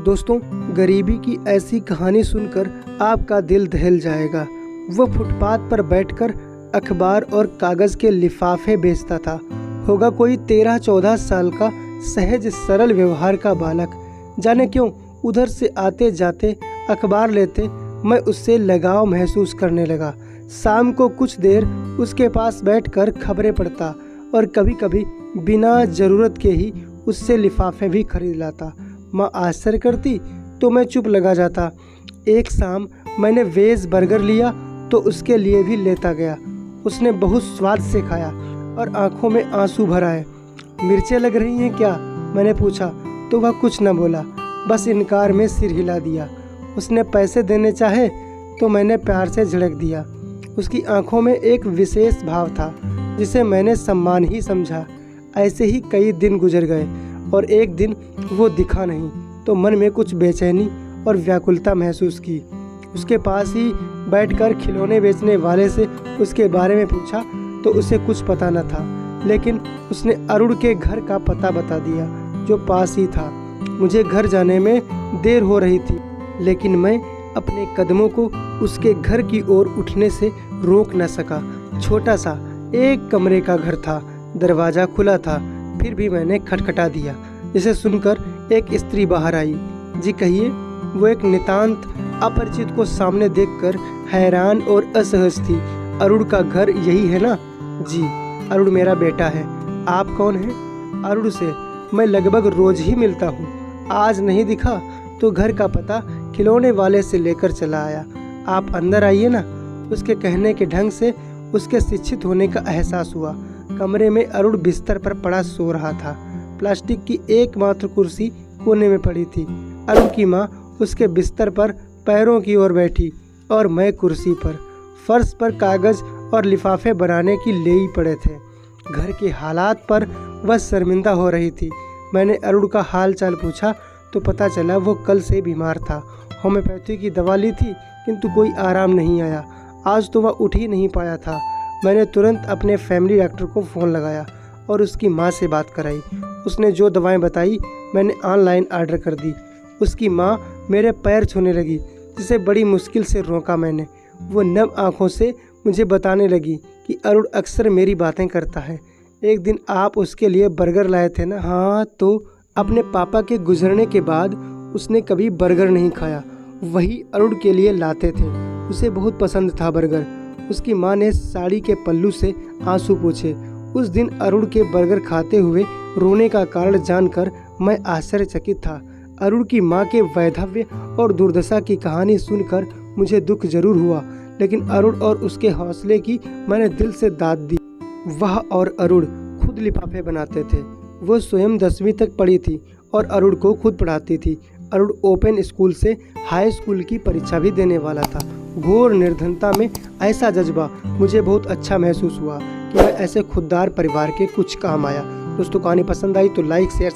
दोस्तों, गरीबी की ऐसी कहानी सुनकर आपका दिल दहल जाएगा। वो फुटपाथ पर बैठकर अखबार और कागज़ के लिफाफे बेचता था। होगा कोई 13-14 साल का सहज सरल व्यवहार का बालक। जाने क्यों उधर से आते जाते अखबार लेते मैं उससे लगाव महसूस करने लगा। शाम को कुछ देर उसके पास बैठकर खबरें पढ़ता और कभी कभी बिना ज़रूरत के ही उससे लिफाफे भी खरीद लाता। माँ आश्चर्य करती तो मैं चुप लगा जाता। एक शाम मैंने वेज बर्गर लिया तो उसके लिए भी लेता गया। उसने बहुत स्वाद से खाया और आंखों में आंसू भर आए। मिर्चें लग रही हैं क्या? मैंने पूछा तो वह कुछ न बोला, बस इनकार में सिर हिला दिया। उसने पैसे देने चाहे तो मैंने प्यार से झिड़क दिया। उसकी आंखों में एक विशेष भाव था जिसे मैंने सम्मान ही समझा। ऐसे ही कई दिन गुजर गए और एक दिन वो दिखा नहीं तो मन में कुछ बेचैनी और व्याकुलता महसूस की। उसके पास ही बैठकर खिलौने बेचने वाले से उसके बारे में पूछा तो उसे कुछ पता न था, लेकिन उसने अरुण के घर का पता बता दिया जो पास ही था। मुझे घर जाने में देर हो रही थी, लेकिन मैं अपने कदमों को उसके घर की ओर उठने से रोक न सका। छोटा सा एक कमरे का घर था, दरवाज़ा खुला था, फिर भी मैंने खटखटा दिया। जिसे सुनकर एक स्त्री बाहर आई। जी कहिए। वो एक नितांत अपरिचित को सामने देखकर हैरान और असहज थी। अरुण का घर यही है ना? जी, अरुण मेरा बेटा है। आप कौन हैं? अरुण से मैं लगभग रोज ही मिलता हूँ। आज नहीं दिखा तो घर का पता खिलौने वाले से लेकर चला आया। आप अंदर आइए ना। उसके कहने के ढंग से उसके शिक्षित होने का एहसास हुआ। कमरे में अरुण बिस्तर पर पड़ा सो रहा था। प्लास्टिक की एकमात्र कुर्सी कोने में पड़ी थी। अरुण की माँ उसके बिस्तर पर पैरों की ओर बैठी और मैं कुर्सी पर। फर्श पर कागज और लिफाफे बनाने की लेई पड़े थे। घर के हालात पर वह शर्मिंदा हो रही थी। मैंने अरुण का हाल चाल पूछा तो पता चला वो कल से बीमार था। होम्योपैथी की दवा ली थी किंतु कोई आराम नहीं आया। आज तो वह उठ ही नहीं पाया था। मैंने तुरंत अपने फैमिली डॉक्टर को फ़ोन लगाया और उसकी माँ से बात कराई। उसने जो दवाएं बताई मैंने ऑनलाइन ऑर्डर कर दी। उसकी माँ मेरे पैर छूने लगी, जिसे बड़ी मुश्किल से रोका मैंने। वो नम आँखों से मुझे बताने लगी कि अरुण अक्सर मेरी बातें करता है। एक दिन आप उसके लिए बर्गर लाए थे ना? हाँ, तो अपने पापा के गुजरने के बाद उसने कभी बर्गर नहीं खाया। वही अरुण के लिए लाते थे। उसे बहुत पसंद था बर्गर। उसकी माँ ने साड़ी के पल्लू से आंसू पोंछे। उस दिन अरुण के बर्गर खाते हुए रोने का कारण जानकर मैं आश्चर्यचकित था। अरुण की माँ के वैधव्य और दुर्दशा की कहानी सुनकर मुझे दुख जरूर हुआ, लेकिन अरुण और उसके हौसले की मैंने दिल से दाद दी। वह और अरुण खुद लिफाफे बनाते थे। वो स्वयं 10वीं तक पढ़ी थी और अरुण को खुद पढ़ाती थी। अरुण ओपन स्कूल से हाई स्कूल की परीक्षा भी देने वाला था। घोर निर्धनता में ऐसा जज्बा मुझे बहुत अच्छा महसूस हुआ कि मैं ऐसे खुददार परिवार के कुछ काम आया। दोस्तों, कहानी पसंद आई तो लाइक शेयर